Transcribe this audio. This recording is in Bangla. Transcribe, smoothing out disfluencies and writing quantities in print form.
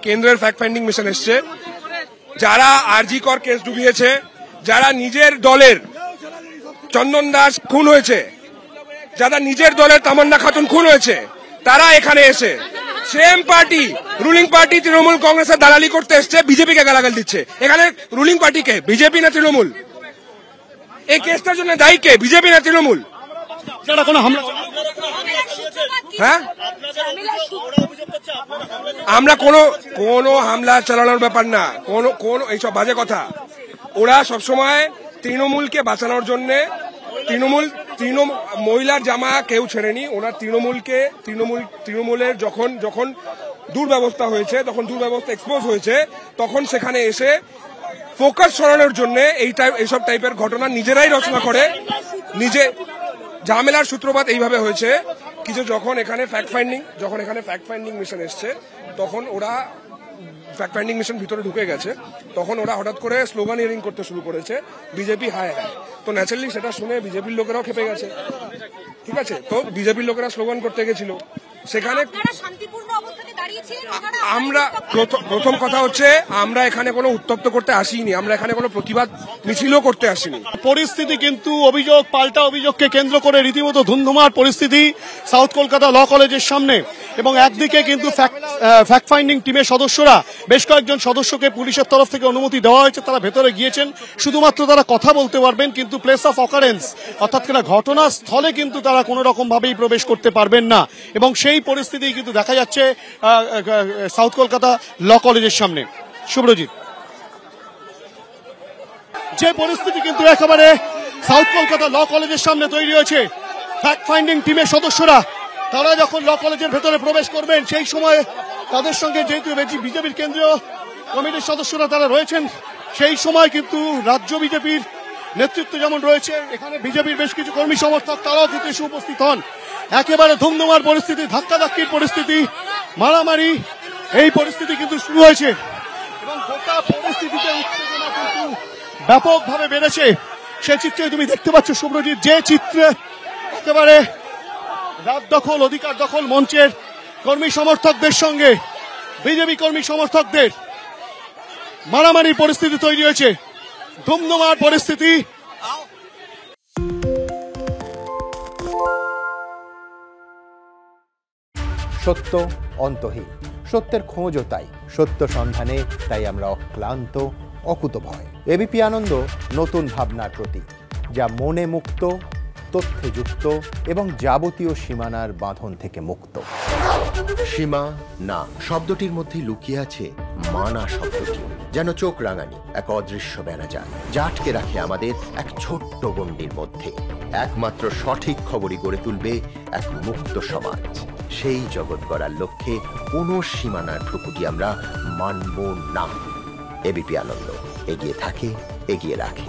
কেন্দ্রের ফ্যাক্ট ফাইন্ডিং মিশন এসছে, যারা আরজি কর কেস ডুবিয়েছে, যারা নিজের দলের চন্দন দাস খুন হয়েছে, যারা নিজের দলের তামান্না খাতুন খুন হয়েছে, তারা এখানে এসে same party ruling party Trinamool কংগ্রেসের দালালি করতে এসছে, বিজেপিকে গালাগাল দিচ্ছে। এখানে রুলিং পার্টি কে? বিজেপি না তৃণমূল? এই কেসটার জন্য দায়ী কে? বিজেপি না তৃণমূল? হ্যাঁ, আমরা কোনো হামলা চালানোর ব্যাপার না, কোন এইসব বাজে কথা। ওরা সবসময় তৃণমূলকে বাঁচানোর জন্য মহিলার জামা কেউ ছেড়েনি। ওনার তৃণমূলের যখন দুর্ব্যবস্থা হয়েছে, তখন দুর্ব্যবস্থা এক্সপোজ হয়েছে, তখন সেখানে এসে ফোকাস সরানোর জন্য এইসব টাইপের ঘটনা নিজেরাই রচনা করে। নিজে ঝামেলার সূত্রপাত এইভাবে হয়েছে কিছু, যখন এখানে ফ্যাক্ট ফাইন্ডিং মিশন এসছে, তখন ওরা ফ্যাক্ট ফাইন্ডিং মিশন ভিতরে ঢুকে গেছে, তখন ওরা হঠাৎ করে স্লোগান ইয়ারিং করতে শুরু করেছে, বিজেপি হায় হায়। তো ন্যাচারালি সেটা শুনে বিজেপির লোকেরাও খেপে গেছে। ঠিক আছে, তো বিজেপির লোকেরা স্লোগান করতে গেছিল সেখানে। আমরা প্রথম কথা হচ্ছে, আমরা এখানে কোনো উত্তপ্ত করতে আসিনি, আমরা এখানে কোনো প্রতিবাদ মিছিলও করতে আসিনি। পরিস্থিতি কিন্তু অভিযোগ পাল্টা অভিযোগকে কেন্দ্র করে রীতিমতো ধুন্ধুমার পরিস্থিতি সাউথ কলকাতা ল কলেজের সামনে। এবং একদিকে কিন্তু ফ্যাক্ট ফাইন্ডিং টিমের সদস্যরা, বেশ কয়েকজন সদস্যকে পুলিশের তরফ থেকে অনুমতি দেওয়া হয়েছে, তারা ভেতরে গিয়েছেন, শুধুমাত্র তারা কথা বলতে পারবেন, কিন্তু প্লেস অফ অকারেন্স অর্থাৎ ঘটনাস্থলে কিন্তু তারা কোনো রকম ভাবেই প্রবেশ করতে পারবেন না। এবং সেই পরিস্থিতি কিন্তু দেখা যাচ্ছে সাউথ কলকাতা ল কলেজের সামনে। শুভ্রজিৎ, যে পরিস্থিতি কিন্তু একেবারে সাউথ কলকাতা ল কলেজের সামনে তৈরি হয়েছে, ফ্যাক্ট ফাইন্ডিং টিমের সদস্যরা তারা যখন ল কলেজের ভেতরে প্রবেশ করবেন, সেই সময় তাদের সঙ্গে যেহেতু বিজেপির কেন্দ্রীয় কমিটির সদস্যরা তারা রয়েছেন, সেই সময় কিন্তু রাজ্য বিজেপির নেতৃত্ব যেমন রয়েছে, এখানে বিজেপির বেশ কিছু কর্মী সমর্থক তারাও কিন্তু এসে উপস্থিত হন। একেবারে ধুমধুমার পরিস্থিতি, ধাক্কাধাক্কির পরিস্থিতি, মারামারি, এই পরিস্থিতি কিন্তু শুরু হয়েছে এবং গোটা পরিস্থিতিতে উত্তেজনা কিন্তু ব্যাপকভাবে বেড়েছে। সে চিত্রে তুমি দেখতে পাচ্ছ শুভ্রজিৎ, যে চিত্রে একেবারে রাত দখল, অধিকার দখল মঞ্চের কর্মী সমর্থকদের সঙ্গে বিজেপি কর্মী সমর্থকদের মারামারির পরিস্থিতি তৈরি হয়েছে, ধুমধুমার পরিস্থিতি। সত্য অন্তহীন, সত্যের খোঁজও তাই, সত্য সন্ধানে তাই আমরা অক্লান্ত, অকুতভয়। এবিপি আনন্দ নতুন ভাবনার প্রতীক, যা মনে মুক্ত, তথ্যে যুক্ত এবং যাবতীয় সীমানার বাঁধন থেকে মুক্ত। সীমা না শব্দটির মধ্যে লুকিয়ে আছে মানা শব্দটি, যেন চোখ রাঙানি এক অদৃশ্য বেড়াজাল, যা আটকে রাখে আমাদের এক ছোট্ট গণ্ডির মধ্যে। একমাত্র সঠিক খবরই গড়ে তুলবে এক মুক্ত সমাজ। সেই জগৎ গড়ার লক্ষ্যে কোনো সীমানার ঠুকুটি আমরা মানব না। এবিপি আনন্দ এগিয়ে থাকে, এগিয়ে রাখে।